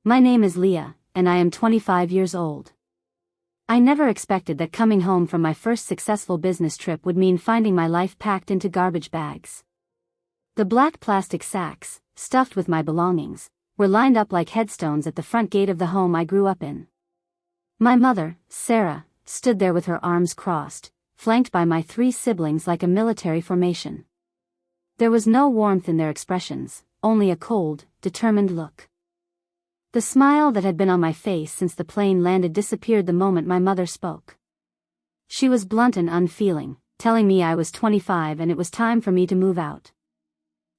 My name is Leah, and I am 25 years old. I never expected that coming home from my first successful business trip would mean finding my life packed into garbage bags. The black plastic sacks, stuffed with my belongings, were lined up like headstones at the front gate of the home I grew up in. My mother, Sarah, stood there with her arms crossed, flanked by my 3 siblings like a military formation. There was no warmth in their expressions, only a cold, determined look. The smile that had been on my face since the plane landed disappeared the moment my mother spoke. She was blunt and unfeeling, telling me I was 25 and it was time for me to move out.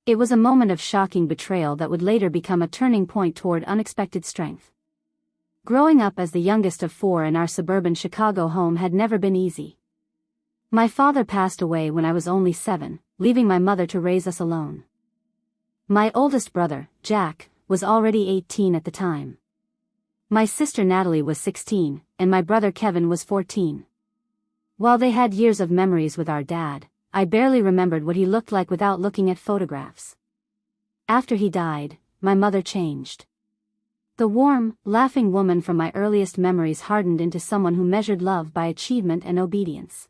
It was a moment of shocking betrayal that would later become a turning point toward unexpected strength. Growing up as the youngest of 4 in our suburban Chicago home had never been easy. My father passed away when I was only 7, leaving my mother to raise us alone. My oldest brother, Jack, was already 18 at the time. My sister Natalie was 16, and my brother Kevin was 14. While they had years of memories with our dad, I barely remembered what he looked like without looking at photographs. After he died, my mother changed. The warm, laughing woman from my earliest memories hardened into someone who measured love by achievement and obedience.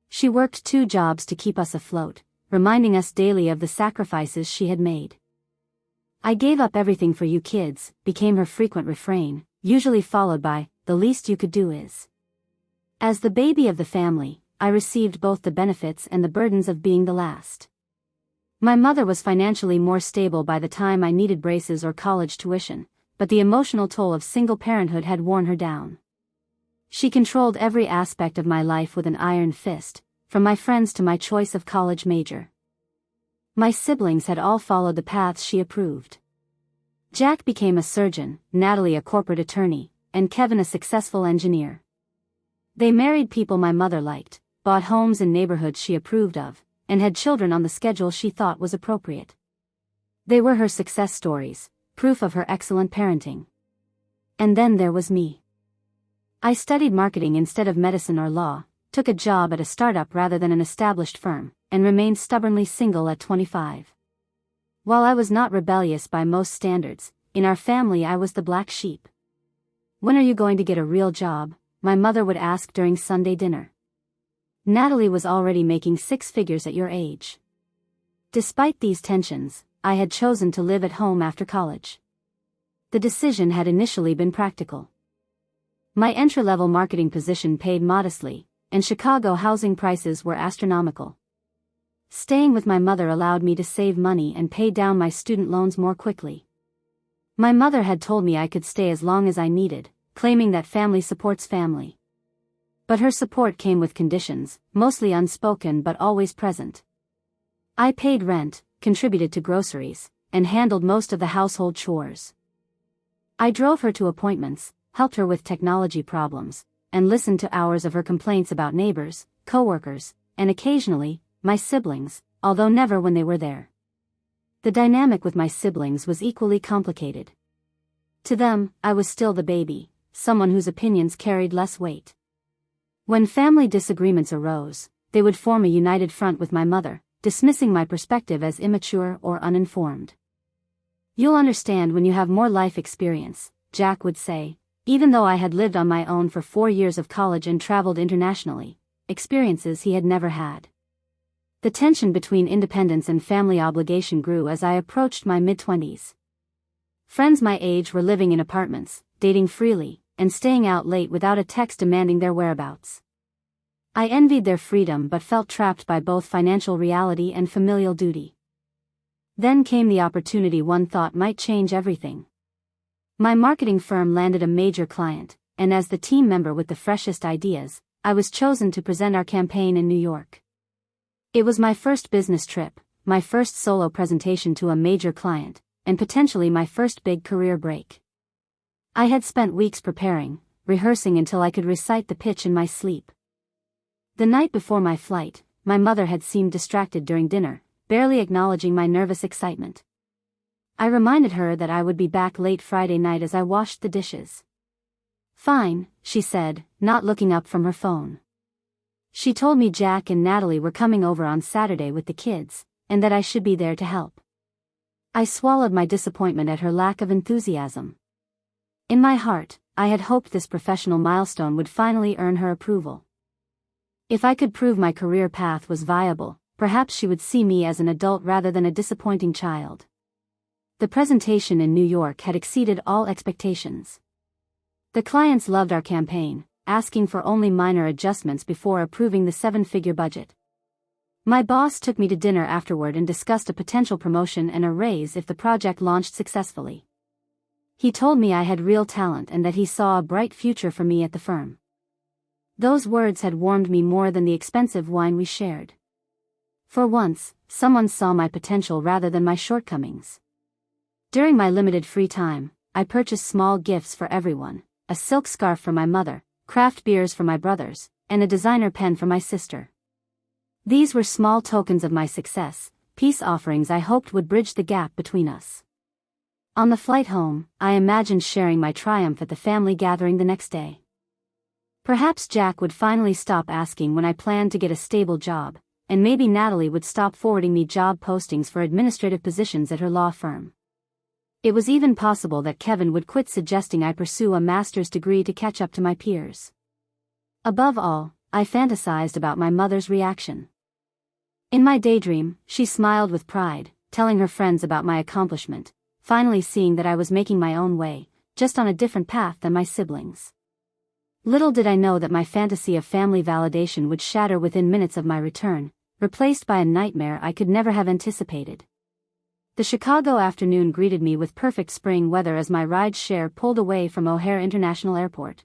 She worked 2 jobs to keep us afloat, reminding us daily of the sacrifices she had made. "I gave up everything for you kids," became her frequent refrain, usually followed by, "the least you could do is." As the baby of the family, I received both the benefits and the burdens of being the last. My mother was financially more stable by the time I needed braces or college tuition, but the emotional toll of single parenthood had worn her down. She controlled every aspect of my life with an iron fist, from my friends to my choice of college major. My siblings had all followed the paths she approved. Jack became a surgeon, Natalie a corporate attorney, and Kevin a successful engineer. They married people my mother liked, bought homes in neighborhoods she approved of, and had children on the schedule she thought was appropriate. They were her success stories, proof of her excellent parenting. And then there was me. I studied marketing instead of medicine or law, took a job at a startup rather than an established firm, and remained stubbornly single at 25. While I was not rebellious by most standards, in our family I was the black sheep. "When are you going to get a real job?" my mother would ask during Sunday dinner. "Natalie was already making 6 figures at your age." Despite these tensions, I had chosen to live at home after college. The decision had initially been practical. My entry-level marketing position paid modestly, and Chicago housing prices were astronomical. Staying with my mother allowed me to save money and pay down my student loans more quickly. My mother had told me I could stay as long as I needed, claiming that family supports family. But her support came with conditions, mostly unspoken but always present. I paid rent, contributed to groceries, and handled most of the household chores. I drove her to appointments, helped her with technology problems, and listened to hours of her complaints about neighbors, coworkers, and occasionally, my siblings, although never when they were there. The dynamic with my siblings was equally complicated. To them, I was still the baby, someone whose opinions carried less weight. When family disagreements arose, they would form a united front with my mother, dismissing my perspective as immature or uninformed. "You'll understand when you have more life experience," Jack would say, even though I had lived on my own for 4 years of college and traveled internationally, experiences he had never had. The tension between independence and family obligation grew as I approached my mid-20s. Friends my age were living in apartments, dating freely, and staying out late without a text demanding their whereabouts. I envied their freedom but felt trapped by both financial reality and familial duty. Then came the opportunity one thought might change everything. My marketing firm landed a major client, and as the team member with the freshest ideas, I was chosen to present our campaign in New York. It was my first business trip, my first solo presentation to a major client, and potentially my first big career break. I had spent weeks preparing, rehearsing until I could recite the pitch in my sleep. The night before my flight, my mother had seemed distracted during dinner, barely acknowledging my nervous excitement. I reminded her that I would be back late Friday night as I washed the dishes. "Fine," she said, not looking up from her phone. She told me Jack and Natalie were coming over on Saturday with the kids, and that I should be there to help. I swallowed my disappointment at her lack of enthusiasm. In my heart, I had hoped this professional milestone would finally earn her approval. If I could prove my career path was viable, perhaps she would see me as an adult rather than a disappointing child. The presentation in New York had exceeded all expectations. The clients loved our campaign, asking for only minor adjustments before approving the 7-figure budget. My boss took me to dinner afterward and discussed a potential promotion and a raise if the project launched successfully. He told me I had real talent and that he saw a bright future for me at the firm. Those words had warmed me more than the expensive wine we shared. For once, someone saw my potential rather than my shortcomings. During my limited free time, I purchased small gifts for everyone: a silk scarf for my mother, craft beers for my brothers, and a designer pen for my sister. These were small tokens of my success, peace offerings I hoped would bridge the gap between us. On the flight home, I imagined sharing my triumph at the family gathering the next day. Perhaps Jack would finally stop asking when I planned to get a stable job, and maybe Natalie would stop forwarding me job postings for administrative positions at her law firm. It was even possible that Kevin would quit suggesting I pursue a master's degree to catch up to my peers. Above all, I fantasized about my mother's reaction. In my daydream, she smiled with pride, telling her friends about my accomplishment, finally seeing that I was making my own way, just on a different path than my siblings. Little did I know that my fantasy of family validation would shatter within minutes of my return, replaced by a nightmare I could never have anticipated. The Chicago afternoon greeted me with perfect spring weather as my ride-share pulled away from O'Hare International Airport.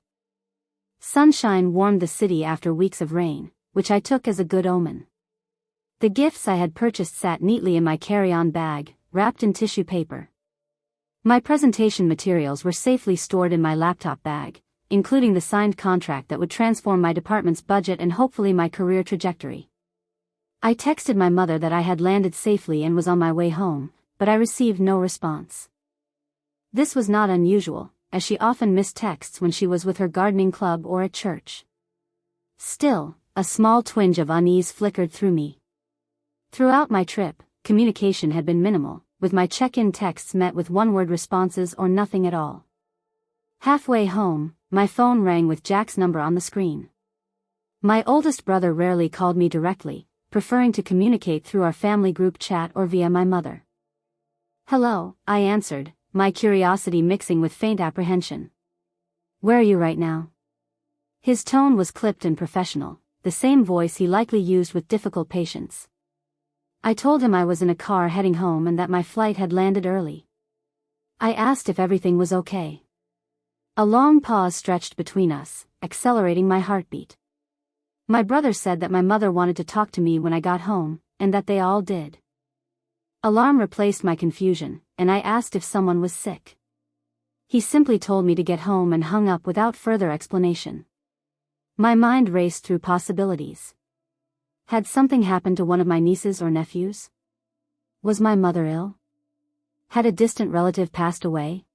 Sunshine warmed the city after weeks of rain, which I took as a good omen. The gifts I had purchased sat neatly in my carry-on bag, wrapped in tissue paper. My presentation materials were safely stored in my laptop bag, including the signed contract that would transform my department's budget and hopefully my career trajectory. I texted my mother that I had landed safely and was on my way home, but I received no response. This was not unusual, as she often missed texts when she was with her gardening club or at church. Still, a small twinge of unease flickered through me. Throughout my trip, communication had been minimal, with my check-in texts met with one-word responses or nothing at all. Halfway home, my phone rang with Jack's number on the screen. My oldest brother rarely called me directly, preferring to communicate through our family group chat or via my mother. "Hello," I answered, my curiosity mixing with faint apprehension. "Where are you right now?" His tone was clipped and professional, the same voice he likely used with difficult patience. I told him I was in a car heading home and that my flight had landed early. I asked if everything was okay. A long pause stretched between us, accelerating my heartbeat. My brother said that my mother wanted to talk to me when I got home, and that they all did. Alarm replaced my confusion, and I asked if someone was sick. He simply told me to get home and hung up without further explanation. My mind raced through possibilities. Had something happened to one of my nieces or nephews? Was my mother ill? Had a distant relative passed away?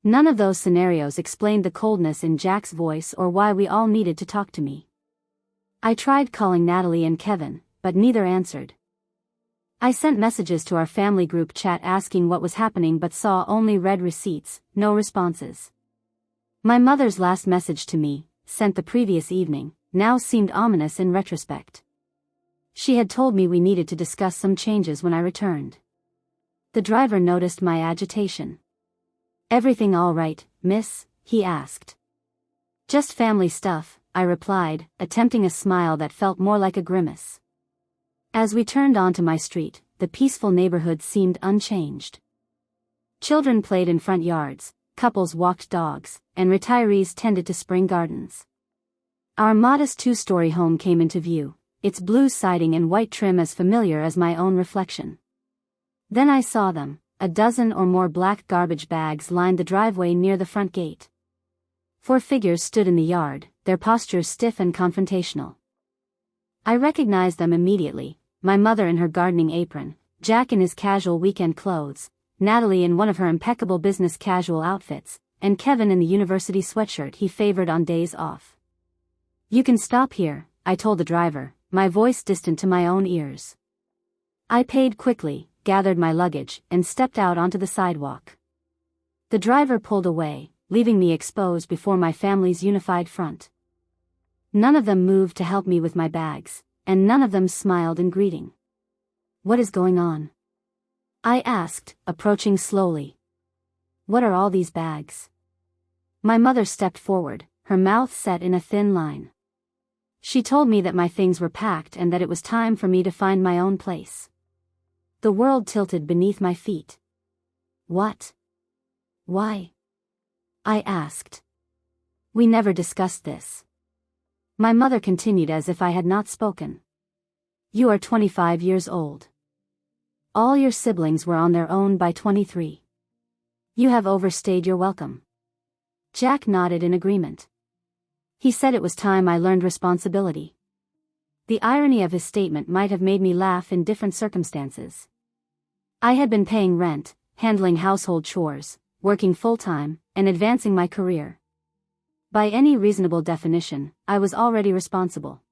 None of those scenarios explained the coldness in Jack's voice or why we all needed to talk to me. I tried calling Natalie and Kevin, but neither answered. I sent messages to our family group chat asking what was happening but saw only read receipts, no responses. My mother's last message to me, sent the previous evening, now seemed ominous in retrospect. She had told me we needed to discuss some changes when I returned. The driver noticed my agitation. "Everything all right, miss?" he asked. "Just family stuff," I replied, attempting a smile that felt more like a grimace. As we turned onto my street, the peaceful neighborhood seemed unchanged. Children played in front yards, couples walked dogs, and retirees tended to spring gardens. Our modest 2-story home came into view, its blue siding and white trim as familiar as my own reflection. Then I saw them. A dozen or more black garbage bags lined the driveway near the front gate. 4 figures stood in the yard, their postures stiff and confrontational. I recognized them immediately, my mother in her gardening apron, Jack in his casual weekend clothes, Natalie in one of her impeccable business casual outfits, and Kevin in the university sweatshirt he favored on days off. "You can stop here," I told the driver, my voice distant to my own ears. I paid quickly, gathered my luggage, and stepped out onto the sidewalk. The driver pulled away, leaving me exposed before my family's unified front. None of them moved to help me with my bags, and none of them smiled in greeting. "What is going on?" I asked, approaching slowly. "What are all these bags?" My mother stepped forward, her mouth set in a thin line. She told me that my things were packed and that it was time for me to find my own place. The world tilted beneath my feet. "What? Why?" I asked. "We never discussed this." My mother continued as if I had not spoken. "You are 25 years old. All your siblings were on their own by 23. You have overstayed your welcome." Jack nodded in agreement. He said it was time I learned responsibility. The irony of his statement might have made me laugh in different circumstances. I had been paying rent, handling household chores, working full-time, and advancing my career. By any reasonable definition, I was already responsible.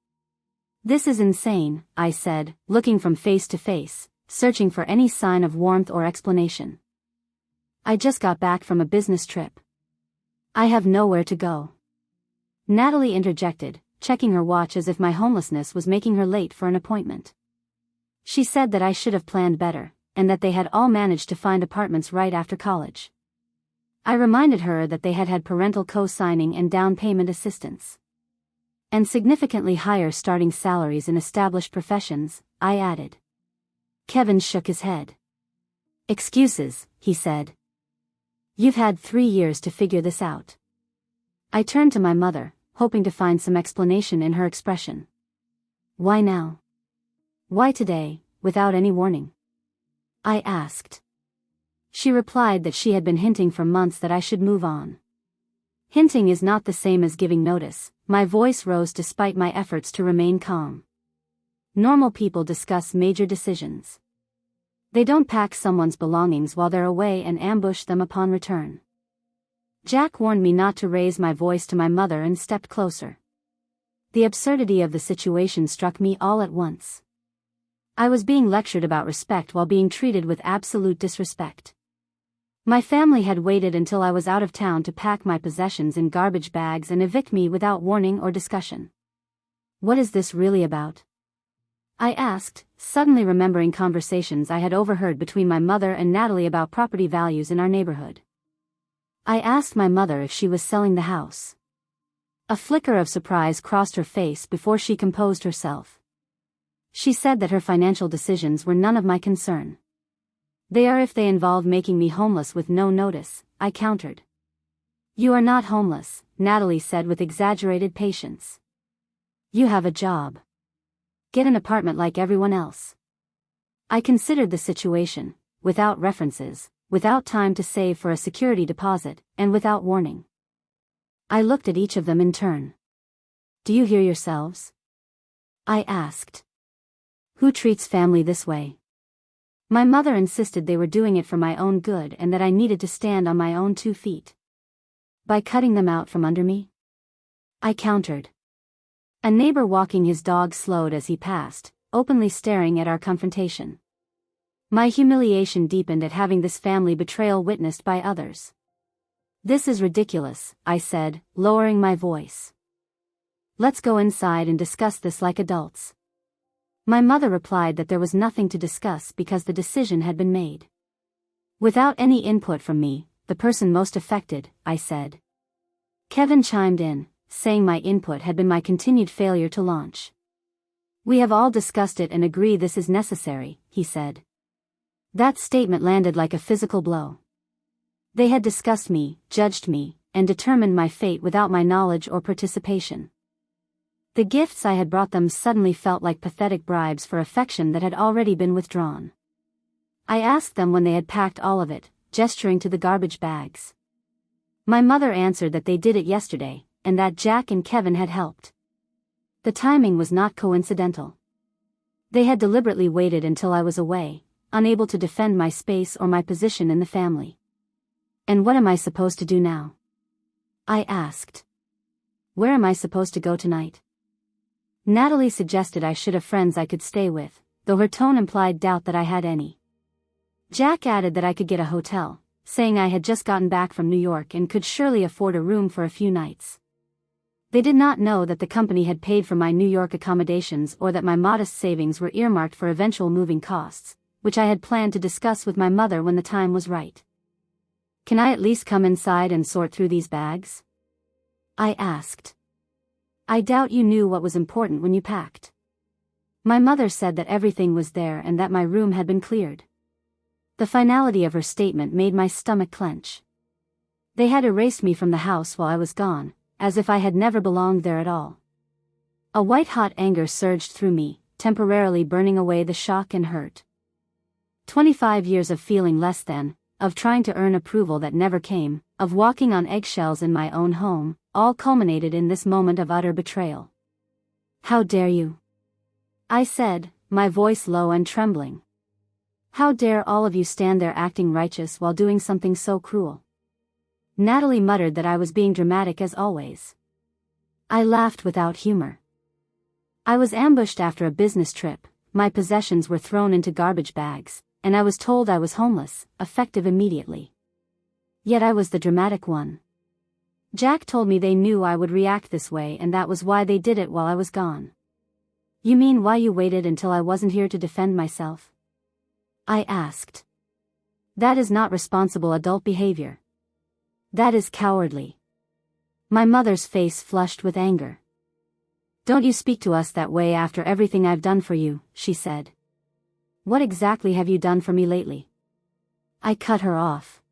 "This is insane," I said, looking from face to face, searching for any sign of warmth or explanation. "I just got back from a business trip. I have nowhere to go." Natalie interjected, checking her watch as if my homelessness was making her late for an appointment. She said that I should have planned better, and that they had all managed to find apartments right after college. I reminded her that they had had parental co-signing and down payment assistance. And significantly higher starting salaries in established professions, I added. Kevin shook his head. "Excuses," he said. "You've had 3 years to figure this out." I turned to my mother, hoping to find some explanation in her expression. "Why now? Why today, without any warning?" I asked. She replied that she had been hinting for months that I should move on. Hinting is not the same as giving notice. My voice rose despite my efforts to remain calm. Normal people discuss major decisions. They don't pack someone's belongings while they're away and ambush them upon return. Jack warned me not to raise my voice to my mother and stepped closer. The absurdity of the situation struck me all at once. I was being lectured about respect while being treated with absolute disrespect. My family had waited until I was out of town to pack my possessions in garbage bags and evict me without warning or discussion. What is this really about? I asked, suddenly remembering conversations I had overheard between my mother and Natalie about property values in our neighborhood. I asked my mother if she was selling the house. A flicker of surprise crossed her face before she composed herself. She said that her financial decisions were none of my concern. "They are if they involve making me homeless with no notice," I countered. "You are not homeless," Natalie said with exaggerated patience. "You have a job. Get an apartment like everyone else." I considered the situation, without references, without time to save for a security deposit, and without warning. I looked at each of them in turn. "Do you hear yourselves?" I asked. "Who treats family this way?" My mother insisted they were doing it for my own good and that I needed to stand on my own 2 feet. "By cutting them out from under me?" I countered. A neighbor walking his dog slowed as he passed, openly staring at our confrontation. My humiliation deepened at having this family betrayal witnessed by others. "This is ridiculous," I said, lowering my voice. "Let's go inside and discuss this like adults." My mother replied that there was nothing to discuss because the decision had been made. Without any input from me, the person most affected, I said. Kevin chimed in, saying my input had been my continued failure to launch. "We have all discussed it and agree this is necessary," he said. That statement landed like a physical blow. They had discussed me, judged me, and determined my fate without my knowledge or participation. The gifts I had brought them suddenly felt like pathetic bribes for affection that had already been withdrawn. I asked them when they had packed all of it, gesturing to the garbage bags. My mother answered that they did it yesterday, and that Jack and Kevin had helped. The timing was not coincidental. They had deliberately waited until I was away, unable to defend my space or my position in the family. "And what am I supposed to do now?" I asked. "Where am I supposed to go tonight?" Natalie suggested I should have friends I could stay with, though her tone implied doubt that I had any. Jack added that I could get a hotel, saying I had just gotten back from New York and could surely afford a room for a few nights. They did not know that the company had paid for my New York accommodations or that my modest savings were earmarked for eventual moving costs, which I had planned to discuss with my mother when the time was right. "Can I at least come inside and sort through these bags?" I asked. "I doubt you knew what was important when you packed." My mother said that everything was there and that my room had been cleared. The finality of her statement made my stomach clench. They had erased me from the house while I was gone, as if I had never belonged there at all. A white-hot anger surged through me, temporarily burning away the shock and hurt. 25 years of feeling less than, of trying to earn approval that never came, of walking on eggshells in my own home, all culminated in this moment of utter betrayal. "How dare you?" I said, my voice low and trembling. "How dare all of you stand there acting righteous while doing something so cruel?" Natalie muttered that I was being dramatic as always. I laughed without humor. I was ambushed after a business trip, my possessions were thrown into garbage bags, and I was told I was homeless, effective immediately. Yet I was the dramatic one. Jack told me they knew I would react this way and that was why they did it while I was gone. "You mean why you waited until I wasn't here to defend myself?" I asked. "That is not responsible adult behavior. That is cowardly." My mother's face flushed with anger. "Don't you speak to us that way after everything I've done for you," she said. "What exactly have you done for me lately?" I cut her off.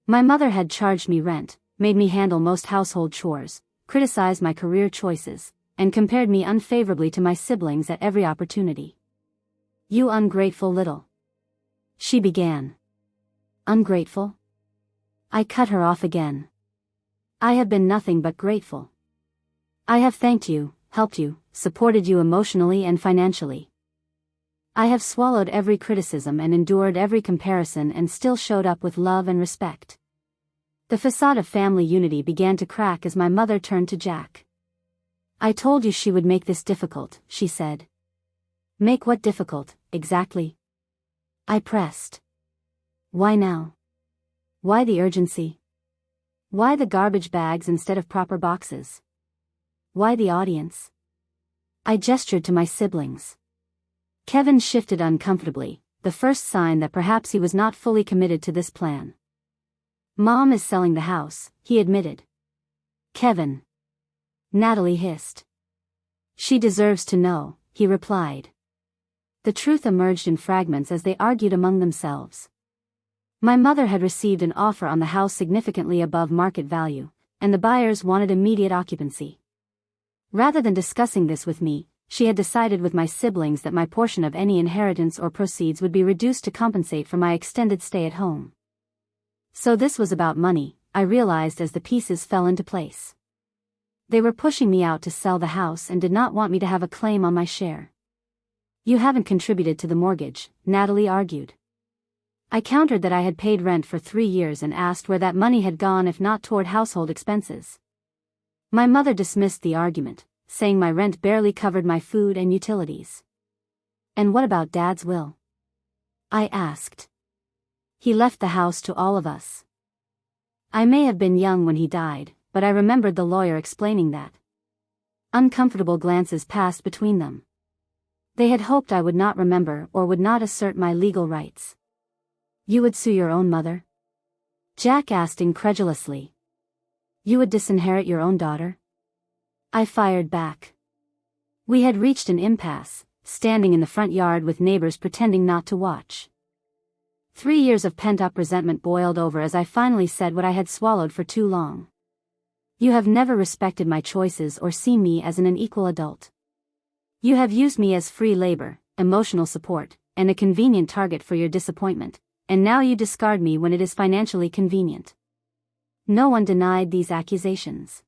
My mother had charged me rent, made me handle most household chores, criticized my career choices, and compared me unfavorably to my siblings at every opportunity. "You ungrateful little..." she began. "Ungrateful?" I cut her off again. "I have been nothing but grateful. I have thanked you, helped you, supported you emotionally and financially. I have swallowed every criticism and endured every comparison and still showed up with love and respect." The facade of family unity began to crack as my mother turned to Jack. "I told you she would make this difficult," she said. "Make what difficult, exactly?" I pressed. "Why now? Why the urgency? Why the garbage bags instead of proper boxes? Why the audience?" I gestured to my siblings. Kevin shifted uncomfortably, the first sign that perhaps he was not fully committed to this plan. "Mom is selling the house," he admitted. "Kevin." Natalie hissed. "She deserves to know," he replied. The truth emerged in fragments as they argued among themselves. My mother had received an offer on the house significantly above market value, and the buyers wanted immediate occupancy. Rather than discussing this with me, she had decided with my siblings that my portion of any inheritance or proceeds would be reduced to compensate for my extended stay at home. So this was about money, I realized as the pieces fell into place. They were pushing me out to sell the house and did not want me to have a claim on my share. "You haven't contributed to the mortgage," Natalie argued. I countered that I had paid rent for 3 years and asked where that money had gone if not toward household expenses. My mother dismissed the argument, saying my rent barely covered my food and utilities. "And what about Dad's will?" I asked. "He left the house to all of us." I may have been young when he died, but I remembered the lawyer explaining that. Uncomfortable glances passed between them. They had hoped I would not remember or would not assert my legal rights. "You would sue your own mother?" Jack asked incredulously. "You would disinherit your own daughter?" I fired back. We had reached an impasse, standing in the front yard with neighbors pretending not to watch. 3 years of pent-up resentment boiled over as I finally said what I had swallowed for too long. "You have never respected my choices or seen me as an equal adult. You have used me as free labor, emotional support, and a convenient target for your disappointment, and now you discard me when it is financially convenient." No one denied these accusations.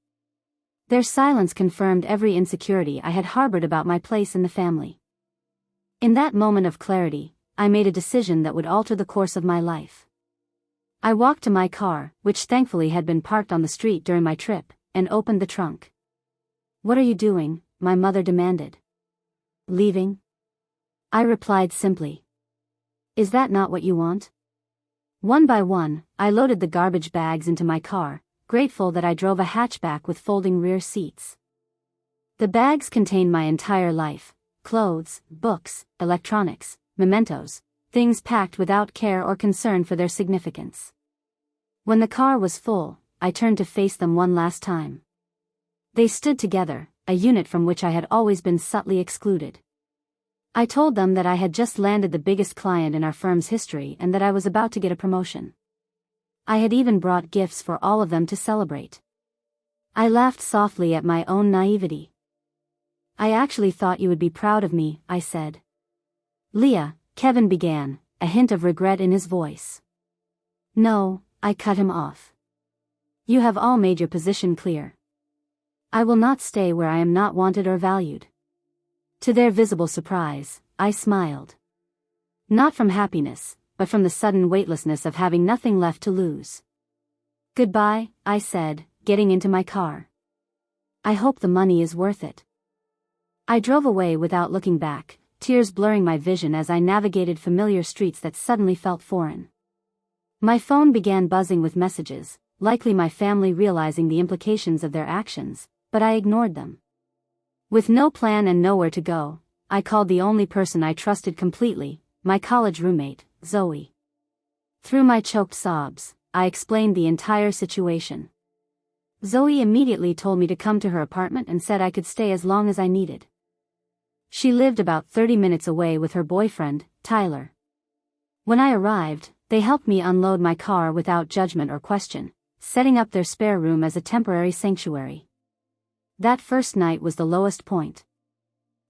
Their silence confirmed every insecurity I had harbored about my place in the family. In that moment of clarity, I made a decision that would alter the course of my life. I walked to my car, which thankfully had been parked on the street during my trip, and opened the trunk. "What are you doing?" my mother demanded. "Leaving?" I replied simply. "Is that not what you want?" One by one, I loaded the garbage bags into my car, grateful that I drove a hatchback with folding rear seats. The bags contained my entire life: clothes, books, electronics, mementos, things packed without care or concern for their significance. When the car was full, I turned to face them one last time. They stood together, a unit from which I had always been subtly excluded. I told them that I had just landed the biggest client in our firm's history and that I was about to get a promotion. I had even brought gifts for all of them to celebrate. I laughed softly at my own naivety. "I actually thought you would be proud of me," I said. "Leah," Kevin began, a hint of regret in his voice. "No," I cut him off. "You have all made your position clear. I will not stay where I am not wanted or valued." To their visible surprise, I smiled. Not from happiness, but from the sudden weightlessness of having nothing left to lose. "Goodbye," I said, getting into my car. "I hope the money is worth it." I drove away without looking back, tears blurring my vision as I navigated familiar streets that suddenly felt foreign. My phone began buzzing with messages, likely my family realizing the implications of their actions, but I ignored them. With no plan and nowhere to go, I called the only person I trusted completely, my college roommate, Zoe. Through my choked sobs, I explained the entire situation. Zoe immediately told me to come to her apartment and said I could stay as long as I needed. She lived about 30 minutes away with her boyfriend, Tyler. When I arrived, they helped me unload my car without judgment or question, setting up their spare room as a temporary sanctuary. That first night was the lowest point.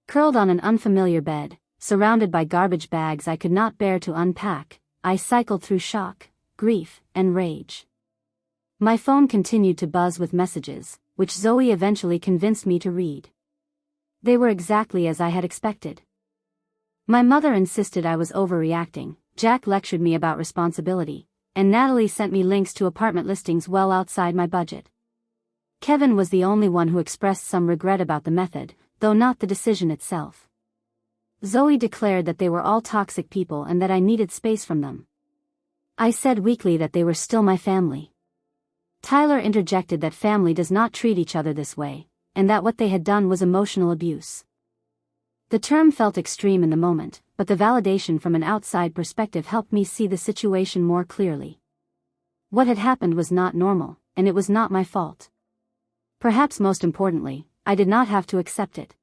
Curled on an unfamiliar bed, surrounded by garbage bags I could not bear to unpack, I cycled through shock, grief, and rage. My phone continued to buzz with messages, which Zoe eventually convinced me to read. They were exactly as I had expected. My mother insisted I was overreacting, Jack lectured me about responsibility, and Natalie sent me links to apartment listings well outside my budget. Kevin was the only one who expressed some regret about the method, though not the decision itself. Zoe declared that they were all toxic people and that I needed space from them. I said weakly that they were still my family. Tyler interjected that family does not treat each other this way, and that what they had done was emotional abuse. The term felt extreme in the moment, but the validation from an outside perspective helped me see the situation more clearly. What had happened was not normal, and it was not my fault. Perhaps most importantly, I did not have to accept it.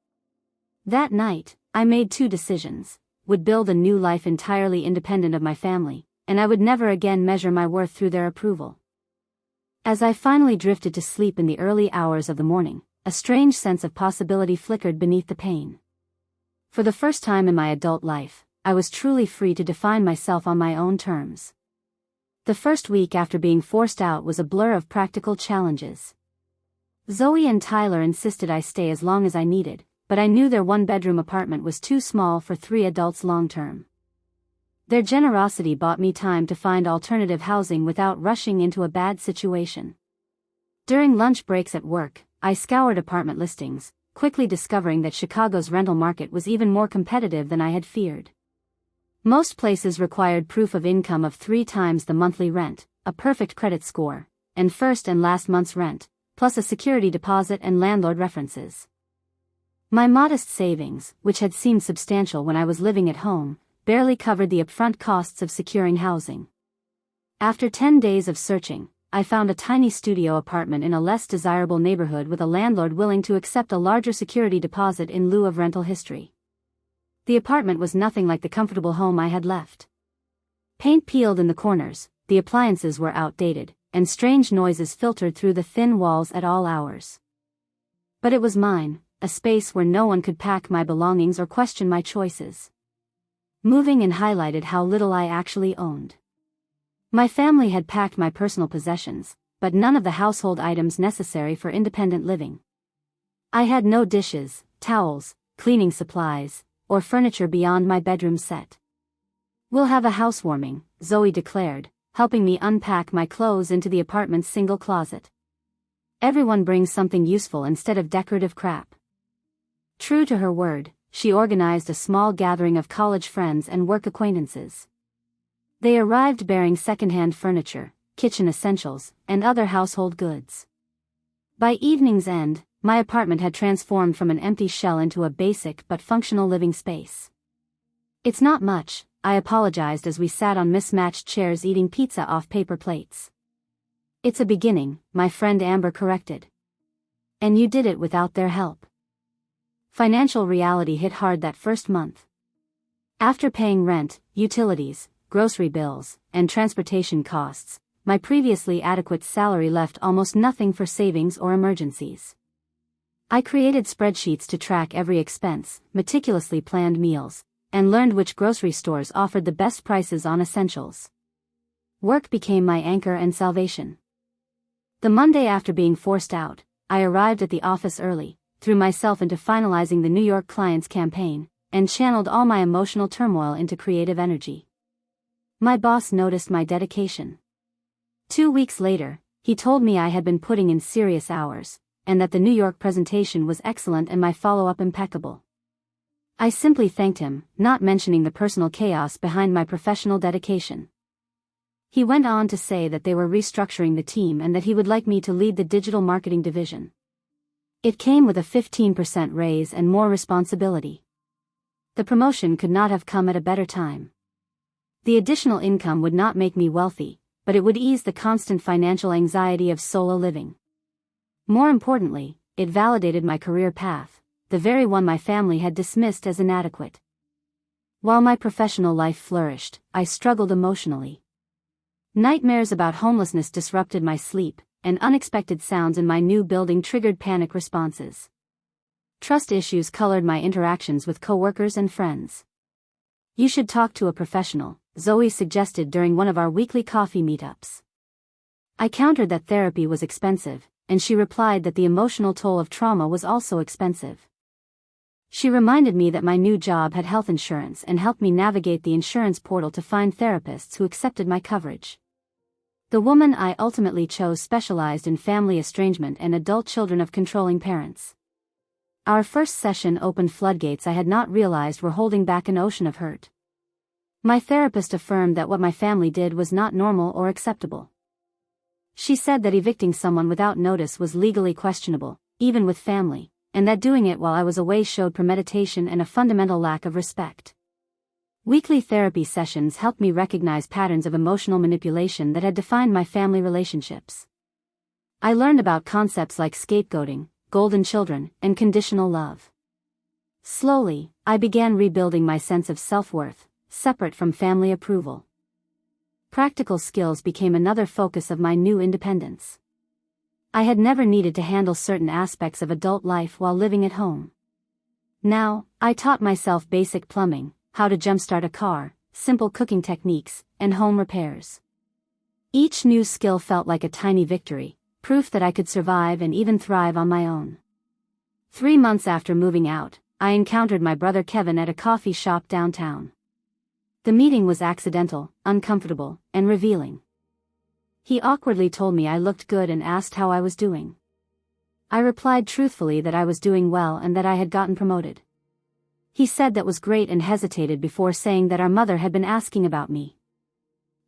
That night, I made two decisions: would build a new life entirely independent of my family, and I would never again measure my worth through their approval. As I finally drifted to sleep in the early hours of the morning, a strange sense of possibility flickered beneath the pain. For the first time in my adult life, I was truly free to define myself on my own terms. The first week after being forced out was a blur of practical challenges. Zoe and Tyler insisted I stay as long as I needed, but I knew their one-bedroom apartment was too small for 3 adults long-term. Their generosity bought me time to find alternative housing without rushing into a bad situation. During lunch breaks at work, I scoured apartment listings, quickly discovering that Chicago's rental market was even more competitive than I had feared. Most places required proof of income of 3 times the monthly rent, a perfect credit score, and first and last month's rent, plus a security deposit and landlord references. My modest savings, which had seemed substantial when I was living at home, barely covered the upfront costs of securing housing. After 10 days of searching, I found a tiny studio apartment in a less desirable neighborhood with a landlord willing to accept a larger security deposit in lieu of rental history. The apartment was nothing like the comfortable home I had left. Paint peeled in the corners, the appliances were outdated, and strange noises filtered through the thin walls at all hours. But it was mine, a space where no one could pack my belongings or question my choices. Moving in highlighted how little I actually owned. My family had packed my personal possessions, but none of the household items necessary for independent living. I had no dishes, towels, cleaning supplies, or furniture beyond my bedroom set. "We'll have a housewarming," Zoe declared, helping me unpack my clothes into the apartment's single closet. "Everyone brings something useful instead of decorative crap." True to her word, she organized a small gathering of college friends and work acquaintances. They arrived bearing second-hand furniture, kitchen essentials, and other household goods. By evening's end, my apartment had transformed from an empty shell into a basic but functional living space. "It's not much," I apologized as we sat on mismatched chairs eating pizza off paper plates. "It's a beginning," my friend Amber corrected. "And you did it without their help." Financial reality hit hard that first month. After paying rent, utilities, grocery bills, and transportation costs, my previously adequate salary left almost nothing for savings or emergencies. I created spreadsheets to track every expense, meticulously planned meals, and learned which grocery stores offered the best prices on essentials. Work became my anchor and salvation. The Monday after being forced out, I arrived at the office early, threw myself into finalizing the New York client's campaign, and channeled all my emotional turmoil into creative energy. My boss noticed my dedication. 2 weeks later, he told me I had been putting in serious hours, and that the New York presentation was excellent and my follow-up impeccable. I simply thanked him, not mentioning the personal chaos behind my professional dedication. He went on to say that they were restructuring the team and that he would like me to lead the digital marketing division. It came with a 15% raise and more responsibility. The promotion could not have come at a better time. The additional income would not make me wealthy, but it would ease the constant financial anxiety of solo living. More importantly, it validated my career path, the very one my family had dismissed as inadequate. While my professional life flourished, I struggled emotionally. Nightmares about homelessness disrupted my sleep, and unexpected sounds in my new building triggered panic responses. Trust issues colored my interactions with coworkers and friends. "You should talk to a professional," Zoe suggested during one of our weekly coffee meetups. I countered that therapy was expensive, and she replied that the emotional toll of trauma was also expensive. She reminded me that my new job had health insurance and helped me navigate the insurance portal to find therapists who accepted my coverage. The woman I ultimately chose specialized in family estrangement and adult children of controlling parents. Our first session opened floodgates I had not realized were holding back an ocean of hurt. My therapist affirmed that what my family did was not normal or acceptable. She said that evicting someone without notice was legally questionable, even with family, and that doing it while I was away showed premeditation and a fundamental lack of respect. Weekly therapy sessions helped me recognize patterns of emotional manipulation that had defined my family relationships. I learned about concepts like scapegoating, golden children, and conditional love. Slowly, I began rebuilding my sense of self-worth, separate from family approval. Practical skills became another focus of my new independence. I had never needed to handle certain aspects of adult life while living at home. Now, I taught myself basic plumbing, how to jumpstart a car, simple cooking techniques, and home repairs. Each new skill felt like a tiny victory, proof that I could survive and even thrive on my own. 3 months after moving out, I encountered my brother Kevin at a coffee shop downtown. The meeting was accidental, uncomfortable, and revealing. He awkwardly told me I looked good and asked how I was doing. I replied truthfully that I was doing well and that I had gotten promoted. He said that was great and hesitated before saying that our mother had been asking about me.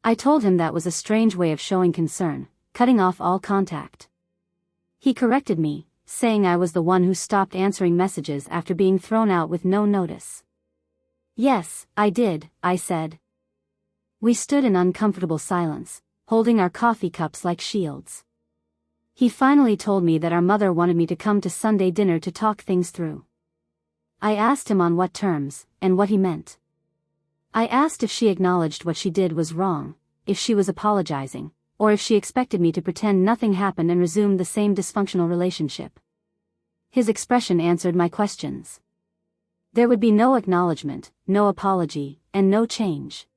I told him that was a strange way of showing concern, cutting off all contact. He corrected me, saying I was the one who stopped answering messages after being thrown out with no notice. "Yes, I did," I said. We stood in uncomfortable silence, holding our coffee cups like shields. He finally told me that our mother wanted me to come to Sunday dinner to talk things through. I asked him on what terms, and what he meant. I asked if she acknowledged what she did was wrong, if she was apologizing, or if she expected me to pretend nothing happened and resume the same dysfunctional relationship. His expression answered my questions. There would be no acknowledgement, no apology, and no change.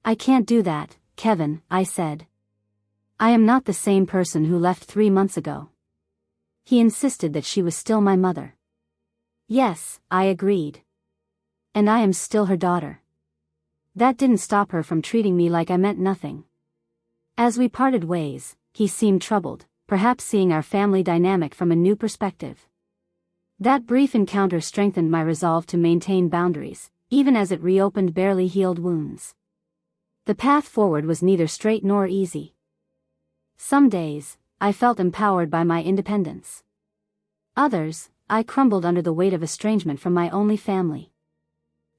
"I can't do that, Kevin," I said. "I am not the same person who left 3 months ago." He insisted that she was still my mother. "Yes," I agreed. "And I am still her daughter." That didn't stop her from treating me like I meant nothing. As we parted ways, he seemed troubled, perhaps seeing our family dynamic from a new perspective. That brief encounter strengthened my resolve to maintain boundaries, even as it reopened barely healed wounds. The path forward was neither straight nor easy. Some days, I felt empowered by my independence. Others, I crumbled under the weight of estrangement from my only family.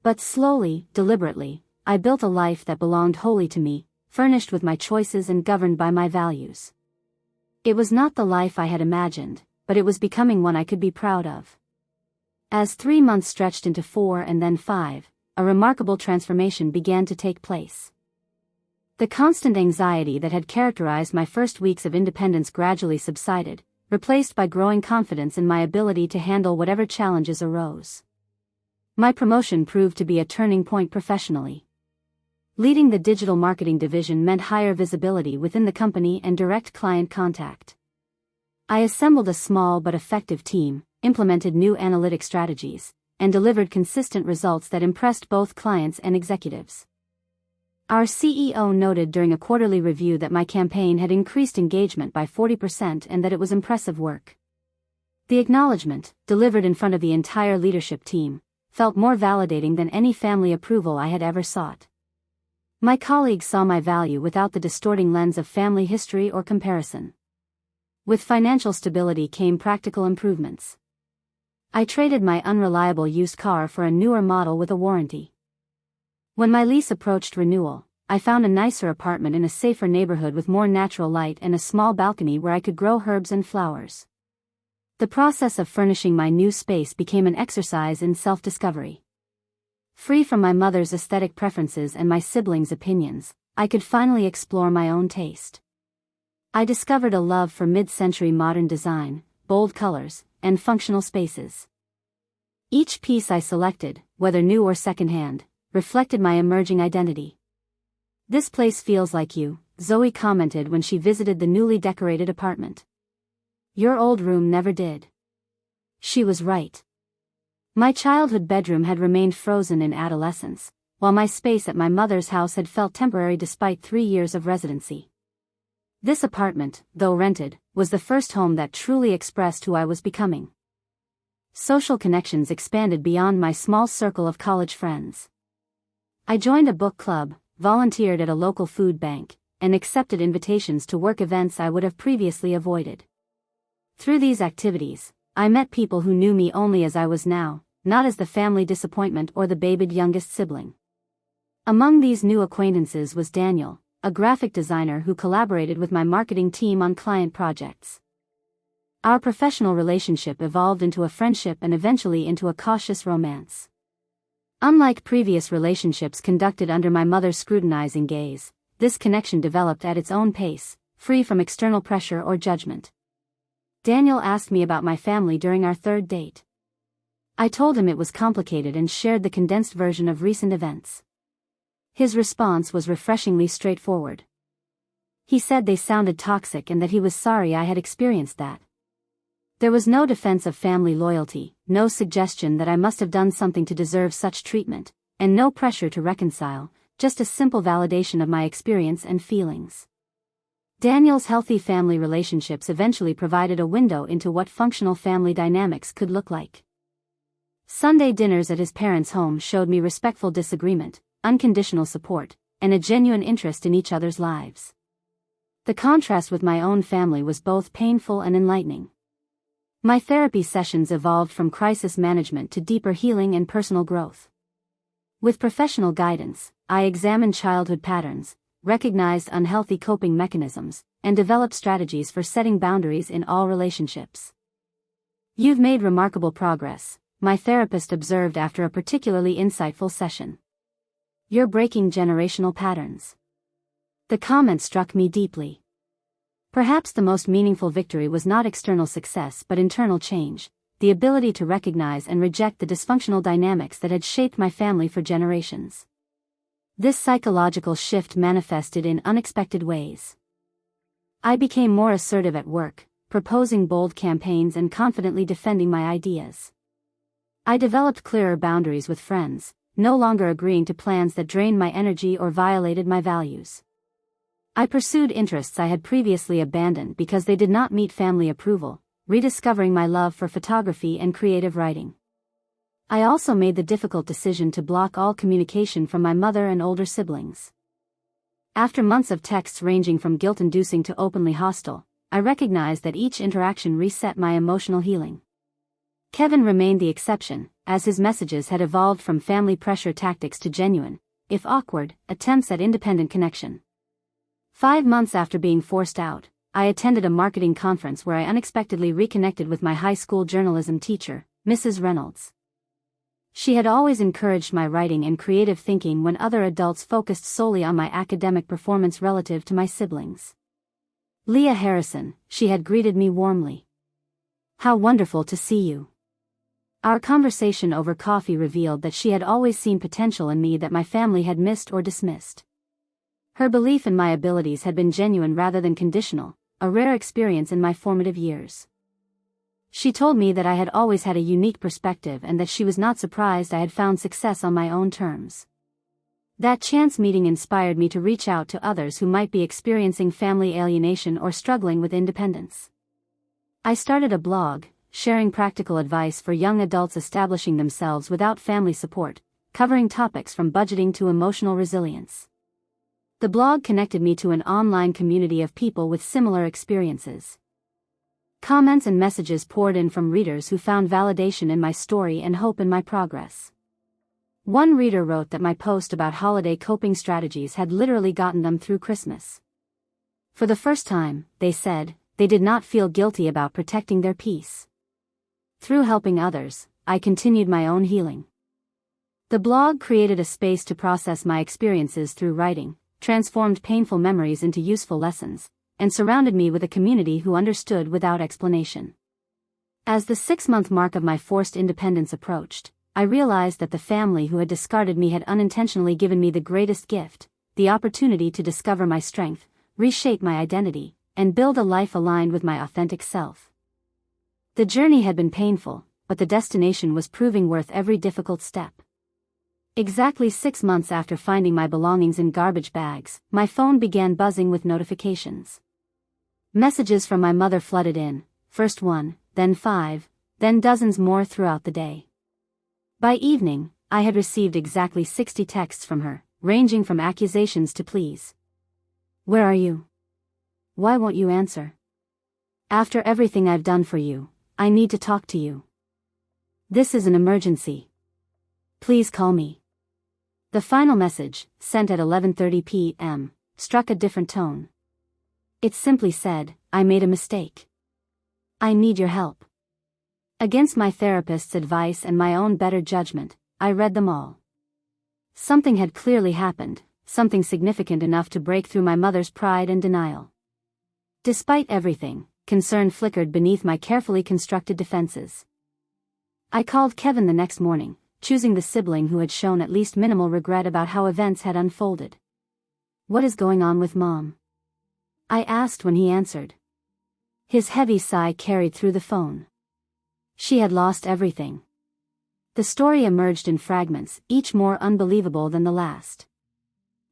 But slowly, deliberately, I built a life that belonged wholly to me, furnished with my choices and governed by my values. It was not the life I had imagined, but it was becoming one I could be proud of. As 3 months stretched into 4 and then 5, a remarkable transformation began to take place. The constant anxiety that had characterized my first weeks of independence gradually subsided, replaced by growing confidence in my ability to handle whatever challenges arose. My promotion proved to be a turning point professionally. Leading the digital marketing division meant higher visibility within the company and direct client contact. I assembled a small but effective team, implemented new analytic strategies, and delivered consistent results that impressed both clients and executives. Our CEO noted during a quarterly review that my campaign had increased engagement by 40% and that it was impressive work. The acknowledgement, delivered in front of the entire leadership team, felt more validating than any family approval I had ever sought. My colleagues saw my value without the distorting lens of family history or comparison. With financial stability came practical improvements. I traded my unreliable used car for a newer model with a warranty. When my lease approached renewal, I found a nicer apartment in a safer neighborhood with more natural light and a small balcony where I could grow herbs and flowers. The process of furnishing my new space became an exercise in self-discovery. Free from my mother's aesthetic preferences and my siblings' opinions, I could finally explore my own taste. I discovered a love for mid-century modern design, bold colors, and functional spaces. Each piece I selected, whether new or secondhand, reflected my emerging identity. "This place feels like you," Zoe commented when she visited the newly decorated apartment. "Your old room never did." She was right. My childhood bedroom had remained frozen in adolescence, while my space at my mother's house had felt temporary despite 3 years of residency. This apartment, though rented, was the first home that truly expressed who I was becoming. Social connections expanded beyond my small circle of college friends. I joined a book club, volunteered at a local food bank, and accepted invitations to work events I would have previously avoided. Through these activities, I met people who knew me only as I was now, not as the family disappointment or the babied youngest sibling. Among these new acquaintances was Daniel, a graphic designer who collaborated with my marketing team on client projects. Our professional relationship evolved into a friendship and eventually into a cautious romance. Unlike previous relationships conducted under my mother's scrutinizing gaze, this connection developed at its own pace, free from external pressure or judgment. Daniel asked me about my family during our third date. I told him it was complicated and shared the condensed version of recent events. His response was refreshingly straightforward. He said they sounded toxic and that he was sorry I had experienced that. There was no defense of family loyalty, no suggestion that I must have done something to deserve such treatment, and no pressure to reconcile, just a simple validation of my experience and feelings. Daniel's healthy family relationships eventually provided a window into what functional family dynamics could look like. Sunday dinners at his parents' home showed me respectful disagreement, unconditional support, and a genuine interest in each other's lives. The contrast with my own family was both painful and enlightening. My therapy sessions evolved from crisis management to deeper healing and personal growth. With professional guidance, I examined childhood patterns, recognized unhealthy coping mechanisms, and developed strategies for setting boundaries in all relationships. "You've made remarkable progress," my therapist observed after a particularly insightful session. "You're breaking generational patterns." The comment struck me deeply. Perhaps the most meaningful victory was not external success but internal change, the ability to recognize and reject the dysfunctional dynamics that had shaped my family for generations. This psychological shift manifested in unexpected ways. I became more assertive at work, proposing bold campaigns and confidently defending my ideas. I developed clearer boundaries with friends, no longer agreeing to plans that drained my energy or violated my values. I pursued interests I had previously abandoned because they did not meet family approval, rediscovering my love for photography and creative writing. I also made the difficult decision to block all communication from my mother and older siblings. After months of texts ranging from guilt-inducing to openly hostile, I recognized that each interaction reset my emotional healing. Kevin remained the exception, as his messages had evolved from family pressure tactics to genuine, if awkward, attempts at independent connection. 5 months after being forced out, I attended a marketing conference where I unexpectedly reconnected with my high school journalism teacher, Mrs. Reynolds. She had always encouraged my writing and creative thinking when other adults focused solely on my academic performance relative to my siblings. "Leah Harrison," she had greeted me warmly. "How wonderful to see you." Our conversation over coffee revealed that she had always seen potential in me that my family had missed or dismissed. Her belief in my abilities had been genuine rather than conditional, a rare experience in my formative years. She told me that I had always had a unique perspective and that she was not surprised I had found success on my own terms. That chance meeting inspired me to reach out to others who might be experiencing family alienation or struggling with independence. I started a blog, sharing practical advice for young adults establishing themselves without family support, covering topics from budgeting to emotional resilience. The blog connected me to an online community of people with similar experiences. Comments and messages poured in from readers who found validation in my story and hope in my progress. One reader wrote that my post about holiday coping strategies had literally gotten them through Christmas. For the first time, they said, they did not feel guilty about protecting their peace. Through helping others, I continued my own healing. The blog created a space to process my experiences through writing, transformed painful memories into useful lessons, and surrounded me with a community who understood without explanation. As the 6-month mark of my forced independence approached, I realized that the family who had discarded me had unintentionally given me the greatest gift, the opportunity to discover my strength, reshape my identity, and build a life aligned with my authentic self. The journey had been painful, but the destination was proving worth every difficult step. Exactly 6 months after finding my belongings in garbage bags, my phone began buzzing with notifications. Messages from my mother flooded in, first 1, then 5, then dozens more throughout the day. By evening, I had received exactly 60 texts from her, ranging from accusations to pleas. "Where are you? Why won't you answer? After everything I've done for you, I need to talk to you. This is an emergency. Please call me." The final message, sent at 11:30 p.m., struck a different tone. It simply said, "I made a mistake. I need your help." Against my therapist's advice and my own better judgment, I read them all. Something had clearly happened, something significant enough to break through my mother's pride and denial. Despite everything, concern flickered beneath my carefully constructed defenses. I called Kevin the next morning, choosing the sibling who had shown at least minimal regret about how events had unfolded. "What is going on with Mom?" I asked when he answered. His heavy sigh carried through the phone. She had lost everything. The story emerged in fragments, each more unbelievable than the last.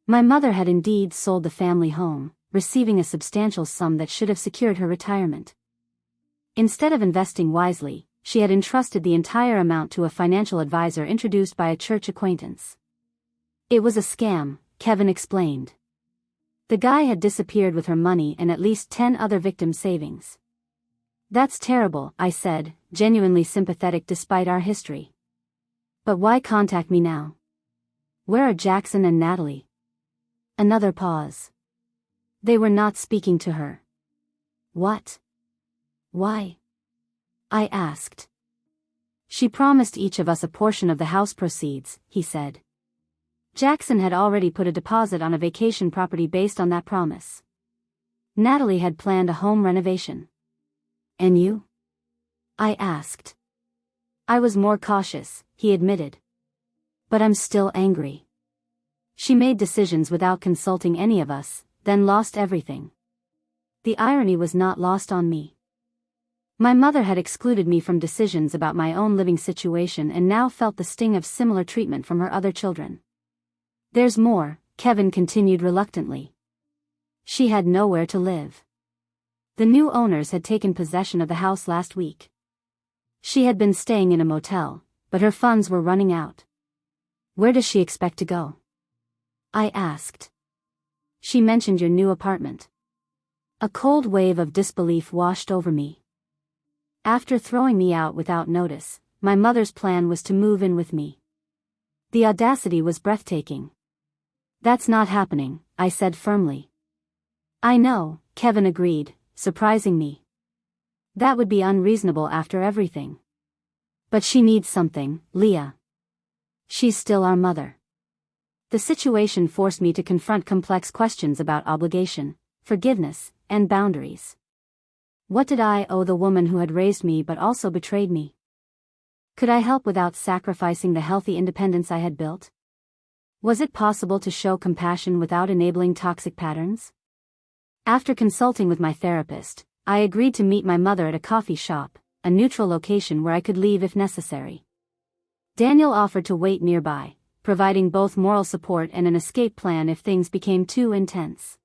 My mother had indeed sold the family home, receiving a substantial sum that should have secured her retirement. Instead of investing wisely, she had entrusted the entire amount to a financial advisor introduced by a church acquaintance. It was a scam, Kevin explained. The guy had disappeared with her money and at least 10 other victims' savings. "That's terrible," I said, genuinely sympathetic despite our history. "But why contact me now? Where are Jackson and Natalie?" Another pause. They were not speaking to her. "What? Why?" I asked. "She promised each of us a portion of the house proceeds," he said. Jackson had already put a deposit on a vacation property based on that promise. Natalie had planned a home renovation. "And you?" I asked. I was more cautious, he admitted. "But I'm still angry. She made decisions without consulting any of us, then lost everything." The irony was not lost on me. My mother had excluded me from decisions about my own living situation and now felt the sting of similar treatment from her other children. "There's more," Kevin continued reluctantly. "She had nowhere to live. The new owners had taken possession of the house last week. She had been staying in a motel, but her funds were running out. Where does she expect to go?" I asked. She mentioned your new apartment. A cold wave of disbelief washed over me. After throwing me out without notice, my mother's plan was to move in with me. The audacity was breathtaking. That's not happening, I said firmly. I know, Kevin agreed, surprising me. That would be unreasonable after everything. But she needs something, Leah. She's still our mother. The situation forced me to confront complex questions about obligation, forgiveness, and boundaries. What did I owe the woman who had raised me but also betrayed me? Could I help without sacrificing the healthy independence I had built? Was it possible to show compassion without enabling toxic patterns? After consulting with my therapist, I agreed to meet my mother at a coffee shop, a neutral location where I could leave if necessary. Daniel offered to wait nearby, providing both moral support and an escape plan if things became too intense.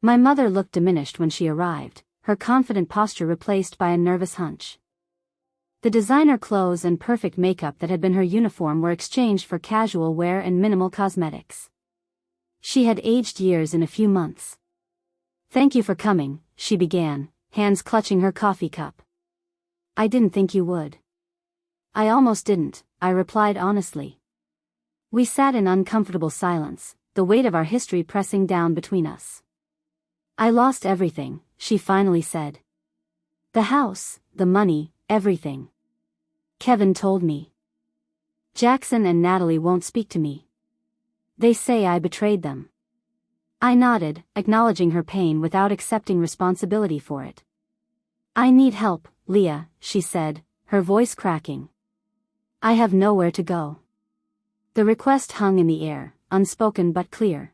My mother looked diminished when she arrived, her confident posture replaced by a nervous hunch. The designer clothes and perfect makeup that had been her uniform were exchanged for casual wear and minimal cosmetics. She had aged years in a few months. Thank you for coming, she began, hands clutching her coffee cup. I didn't think you would. I almost didn't, I replied honestly. We sat in uncomfortable silence, the weight of our history pressing down between us. I lost everything, she finally said. The house, the money, everything. Kevin told me. Jackson and Natalie won't speak to me. They say I betrayed them. I nodded, acknowledging her pain without accepting responsibility for it. I need help, Leah, she said, her voice cracking. I have nowhere to go. The request hung in the air, unspoken but clear.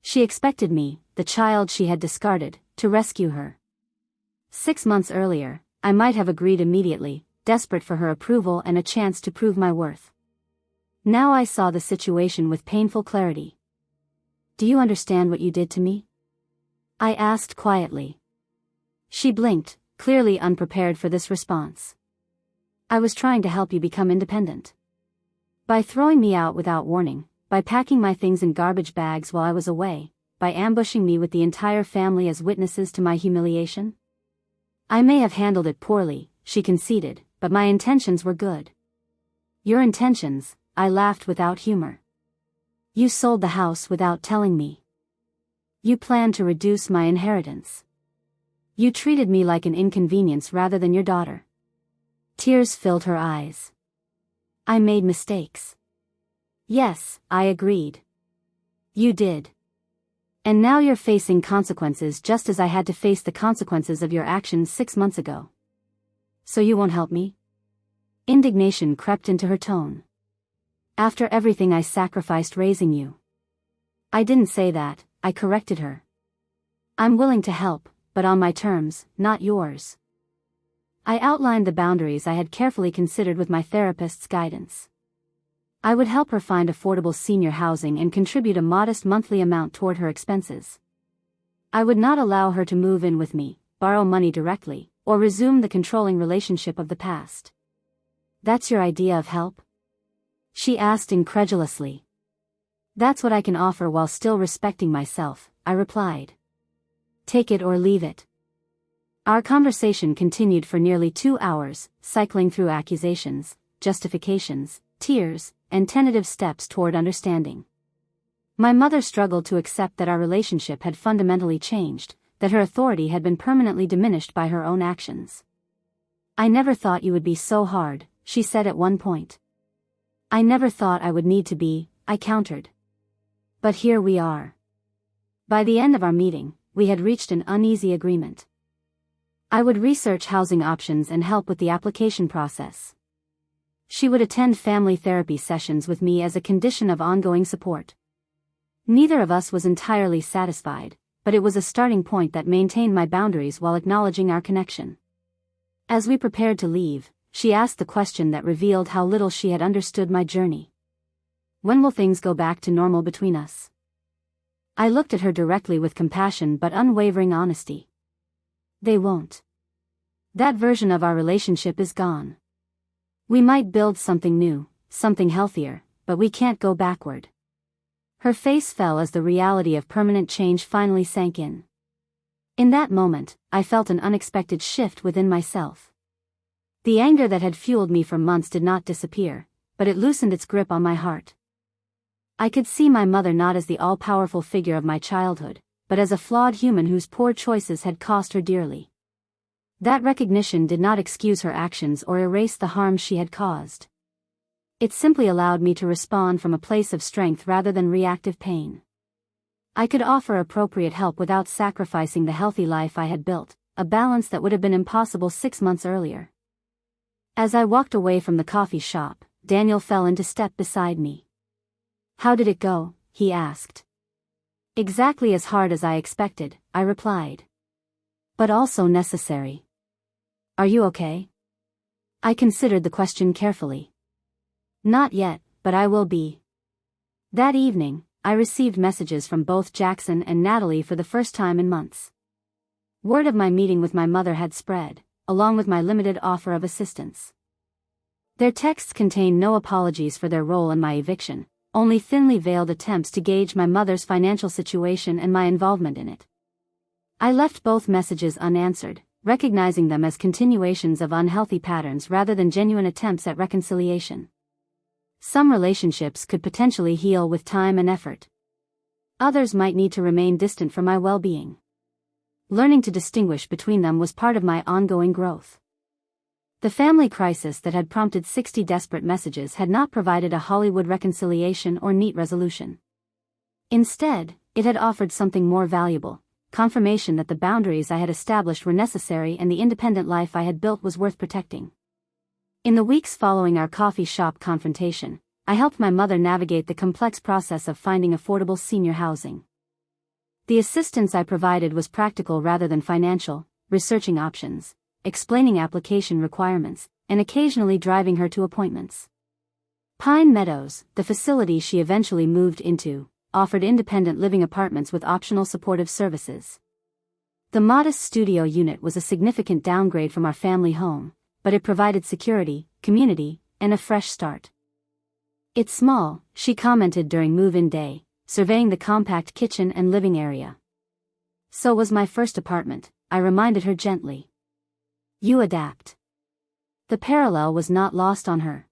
She expected me, the child she had discarded, to rescue her. 6 months earlier, I might have agreed immediately, desperate for her approval and a chance to prove my worth. Now I saw the situation with painful clarity. Do you understand what you did to me? I asked quietly. She blinked, clearly unprepared for this response. I was trying to help you become independent. By throwing me out without warning, by packing my things in garbage bags while I was away, by ambushing me with the entire family as witnesses to my humiliation? I may have handled it poorly, she conceded, but my intentions were good. Your intentions, I laughed without humor. You sold the house without telling me. You planned to reduce my inheritance. You treated me like an inconvenience rather than your daughter. Tears filled her eyes. I made mistakes. Yes, I agreed. You did. And now you're facing consequences just as I had to face the consequences of your actions 6 months ago. So you won't help me? Indignation crept into her tone. After everything I sacrificed raising you. I didn't say that, I corrected her. I'm willing to help, but on my terms, not yours. I outlined the boundaries I had carefully considered with my therapist's guidance. I would help her find affordable senior housing and contribute a modest monthly amount toward her expenses. I would not allow her to move in with me, borrow money directly, or resume the controlling relationship of the past. That's your idea of help? She asked incredulously. That's what I can offer while still respecting myself, I replied. Take it or leave it. Our conversation continued for nearly 2 hours, cycling through accusations, justifications, tears, and tentative steps toward understanding. My mother struggled to accept that our relationship had fundamentally changed, that her authority had been permanently diminished by her own actions. I never thought you would be so hard, she said at one point. I never thought I would need to be, I countered. But here we are. By the end of our meeting, we had reached an uneasy agreement. I would research housing options and help with the application process. She would attend family therapy sessions with me as a condition of ongoing support. Neither of us was entirely satisfied, but it was a starting point that maintained my boundaries while acknowledging our connection. As we prepared to leave, she asked the question that revealed how little she had understood my journey. When will things go back to normal between us? I looked at her directly with compassion but unwavering honesty. They won't. That version of our relationship is gone. We might build something new, something healthier, but we can't go backward. Her face fell as the reality of permanent change finally sank in. In that moment, I felt an unexpected shift within myself. The anger that had fueled me for months did not disappear, but it loosened its grip on my heart. I could see my mother not as the all-powerful figure of my childhood, but as a flawed human whose poor choices had cost her dearly. That recognition did not excuse her actions or erase the harm she had caused. It simply allowed me to respond from a place of strength rather than reactive pain. I could offer appropriate help without sacrificing the healthy life I had built, a balance that would have been impossible 6 months earlier. As I walked away from the coffee shop, Daniel fell into step beside me. "How did it go?" he asked. "Exactly as hard as I expected," I replied. "But also necessary. Are you okay?" I considered the question carefully. "Not yet, but I will be." That evening, I received messages from both Jackson and Natalie for the first time in months. Word of my meeting with my mother had spread, along with my limited offer of assistance. Their texts contained no apologies for their role in my eviction, only thinly veiled attempts to gauge my mother's financial situation and my involvement in it. I left both messages unanswered, recognizing them as continuations of unhealthy patterns rather than genuine attempts at reconciliation. Some relationships could potentially heal with time and effort. Others might need to remain distant from my well-being. Learning to distinguish between them was part of my ongoing growth. The family crisis that had prompted 60 desperate messages had not provided a Hollywood reconciliation or neat resolution. Instead, it had offered something more valuable, confirmation that the boundaries I had established were necessary and the independent life I had built was worth protecting. In the weeks following our coffee shop confrontation, I helped my mother navigate the complex process of finding affordable senior housing. The assistance I provided was practical rather than financial, researching options, explaining application requirements, and occasionally driving her to appointments. Pine Meadows, the facility she eventually moved into, offered independent living apartments with optional supportive services. The modest studio unit was a significant downgrade from our family home, but it provided security, community, and a fresh start. "It's small," she commented during move-in day, surveying the compact kitchen and living area. "So was my first apartment," I reminded her gently. "You adapt." The parallel was not lost on her.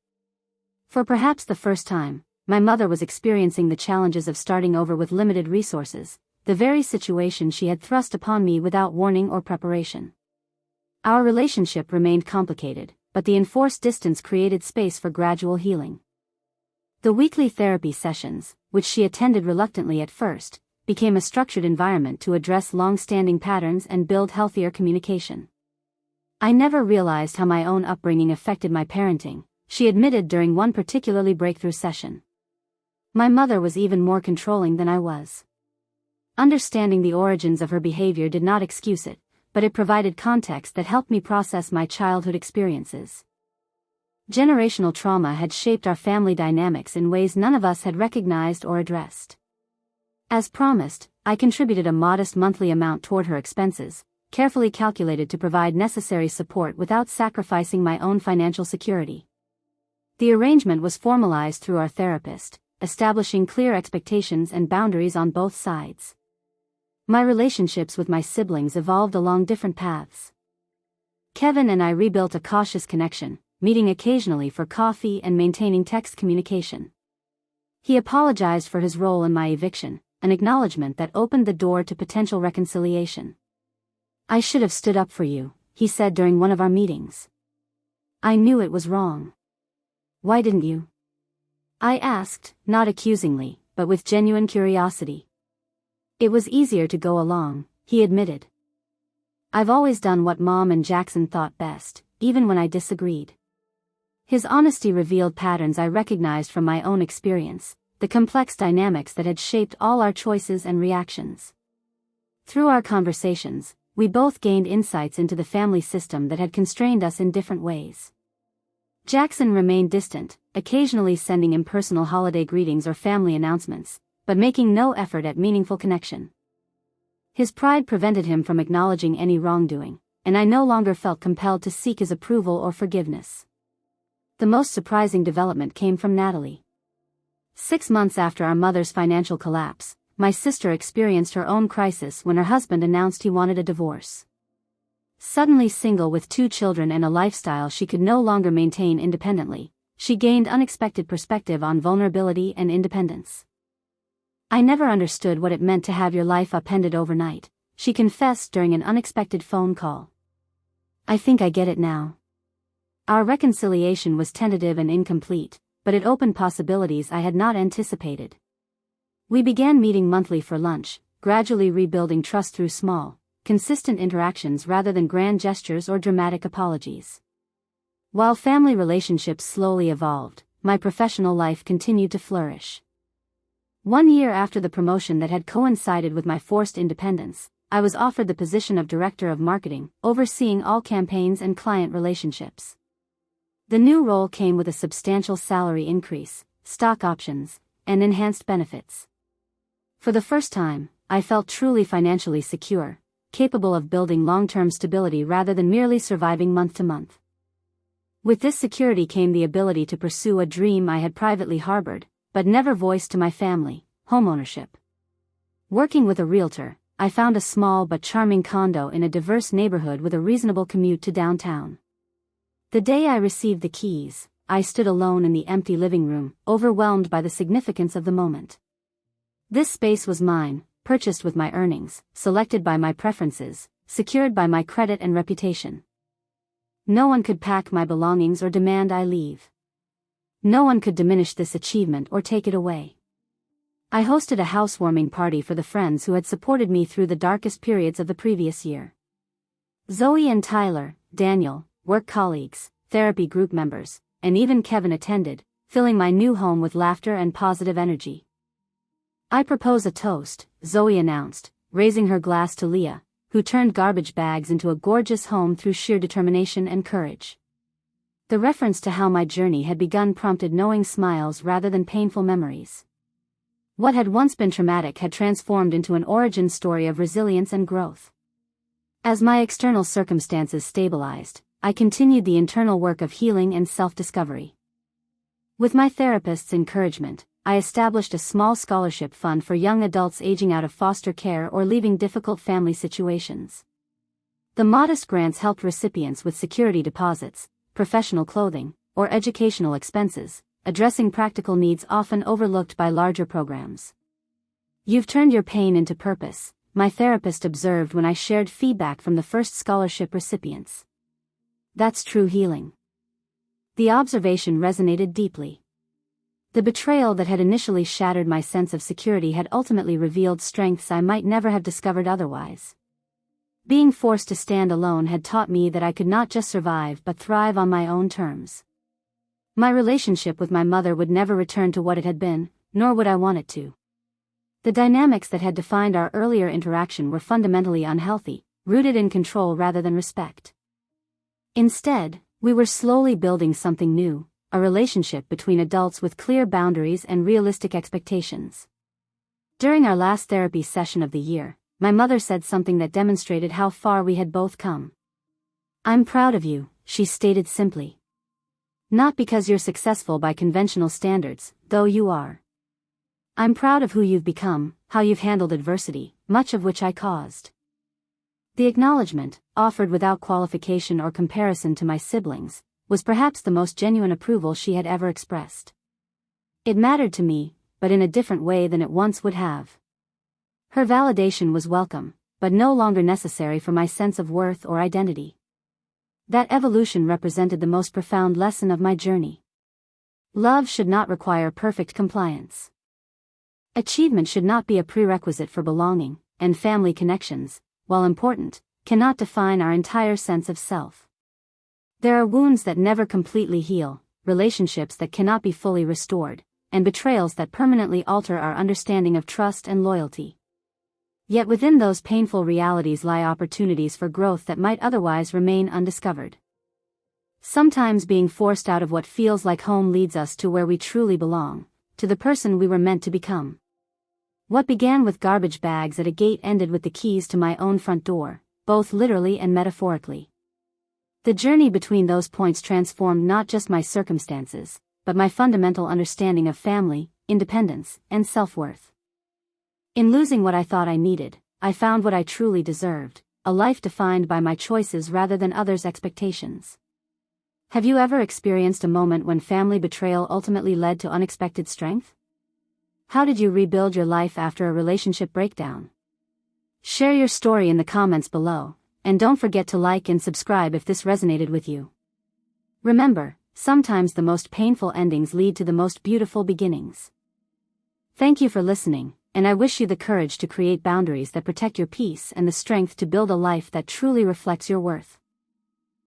For perhaps the first time, my mother was experiencing the challenges of starting over with limited resources, the very situation she had thrust upon me without warning or preparation. Our relationship remained complicated, but the enforced distance created space for gradual healing. The weekly therapy sessions, which she attended reluctantly at first, became a structured environment to address long-standing patterns and build healthier communication. "I never realized how my own upbringing affected my parenting," she admitted during one particularly breakthrough session. "My mother was even more controlling than I was." Understanding the origins of her behavior did not excuse it, but it provided context that helped me process my childhood experiences. Generational trauma had shaped our family dynamics in ways none of us had recognized or addressed. As promised, I contributed a modest monthly amount toward her expenses, carefully calculated to provide necessary support without sacrificing my own financial security. The arrangement was formalized through our therapist, establishing clear expectations and boundaries on both sides. My relationships with my siblings evolved along different paths. Kevin and I rebuilt a cautious connection, meeting occasionally for coffee and maintaining text communication. He apologized for his role in my eviction, an acknowledgement that opened the door to potential reconciliation. "I should have stood up for you," he said during one of our meetings. "I knew it was wrong." "Why didn't you?" I asked, not accusingly, but with genuine curiosity. "It was easier to go along," he admitted. "I've always done what Mom and Jackson thought best, even when I disagreed." His honesty revealed patterns I recognized from my own experience, the complex dynamics that had shaped all our choices and reactions. Through our conversations, we both gained insights into the family system that had constrained us in different ways. Jackson remained distant, occasionally sending impersonal holiday greetings or family announcements, but making no effort at meaningful connection. His pride prevented him from acknowledging any wrongdoing, and I no longer felt compelled to seek his approval or forgiveness. The most surprising development came from Natalie. 6 months after our mother's financial collapse, my sister experienced her own crisis when her husband announced he wanted a divorce. Suddenly single with 2 children and a lifestyle she could no longer maintain independently, she gained unexpected perspective on vulnerability and independence. "I never understood what it meant to have your life upended overnight," she confessed during an unexpected phone call. "I think I get it now." Our reconciliation was tentative and incomplete, but it opened possibilities I had not anticipated. We began meeting monthly for lunch, gradually rebuilding trust through small, consistent interactions rather than grand gestures or dramatic apologies. While family relationships slowly evolved, my professional life continued to flourish. 1 year after the promotion that had coincided with my forced independence, I was offered the position of Director of Marketing, overseeing all campaigns and client relationships. The new role came with a substantial salary increase, stock options, and enhanced benefits. For the first time, I felt truly financially secure, capable of building long-term stability rather than merely surviving month to month. With this security came the ability to pursue a dream I had privately harbored, but never voiced to my family: homeownership. Working with a realtor, I found a small but charming condo in a diverse neighborhood with a reasonable commute to downtown. The day I received the keys, I stood alone in the empty living room, overwhelmed by the significance of the moment. This space was mine, purchased with my earnings, selected by my preferences, secured by my credit and reputation. No one could pack my belongings or demand I leave. No one could diminish this achievement or take it away. I hosted a housewarming party for the friends who had supported me through the darkest periods of the previous year. Zoe and Tyler, Daniel, work colleagues, therapy group members, and even Kevin attended, filling my new home with laughter and positive energy. "I propose a toast," Zoe announced, raising her glass to Leah, who turned garbage bags into a gorgeous home through sheer determination and courage. The reference to how my journey had begun prompted knowing smiles rather than painful memories. What had once been traumatic had transformed into an origin story of resilience and growth. As my external circumstances stabilized, I continued the internal work of healing and self-discovery. With my therapist's encouragement, I established a small scholarship fund for young adults aging out of foster care or leaving difficult family situations. The modest grants helped recipients with security deposits, professional clothing, or educational expenses, addressing practical needs often overlooked by larger programs. "You've turned your pain into purpose," my therapist observed when I shared feedback from the first scholarship recipients. "That's true healing." The observation resonated deeply. The betrayal that had initially shattered my sense of security had ultimately revealed strengths I might never have discovered otherwise. Being forced to stand alone had taught me that I could not just survive but thrive on my own terms. My relationship with my mother would never return to what it had been, nor would I want it to. The dynamics that had defined our earlier interaction were fundamentally unhealthy, rooted in control rather than respect. Instead, we were slowly building something new, a relationship between adults with clear boundaries and realistic expectations. During our last therapy session of the year, my mother said something that demonstrated how far we had both come. "I'm proud of you," she stated simply. "Not because you're successful by conventional standards, though you are. I'm proud of who you've become, how you've handled adversity, much of which I caused." The acknowledgement, offered without qualification or comparison to my siblings, was perhaps the most genuine approval she had ever expressed. It mattered to me, but in a different way than it once would have. Her validation was welcome, but no longer necessary for my sense of worth or identity. That evolution represented the most profound lesson of my journey. Love should not require perfect compliance. Achievement should not be a prerequisite for belonging, and family connections, while important, cannot define our entire sense of self. There are wounds that never completely heal, relationships that cannot be fully restored, and betrayals that permanently alter our understanding of trust and loyalty. Yet within those painful realities lie opportunities for growth that might otherwise remain undiscovered. Sometimes being forced out of what feels like home leads us to where we truly belong, to the person we were meant to become. What began with garbage bags at a gate ended with the keys to my own front door, both literally and metaphorically. The journey between those points transformed not just my circumstances, but my fundamental understanding of family, independence, and self-worth. In losing what I thought I needed, I found what I truly deserved, a life defined by my choices rather than others' expectations. Have you ever experienced a moment when family betrayal ultimately led to unexpected strength? How did you rebuild your life after a relationship breakdown? Share your story in the comments below, and don't forget to like and subscribe if this resonated with you. Remember, sometimes the most painful endings lead to the most beautiful beginnings. Thank you for listening, and I wish you the courage to create boundaries that protect your peace and the strength to build a life that truly reflects your worth.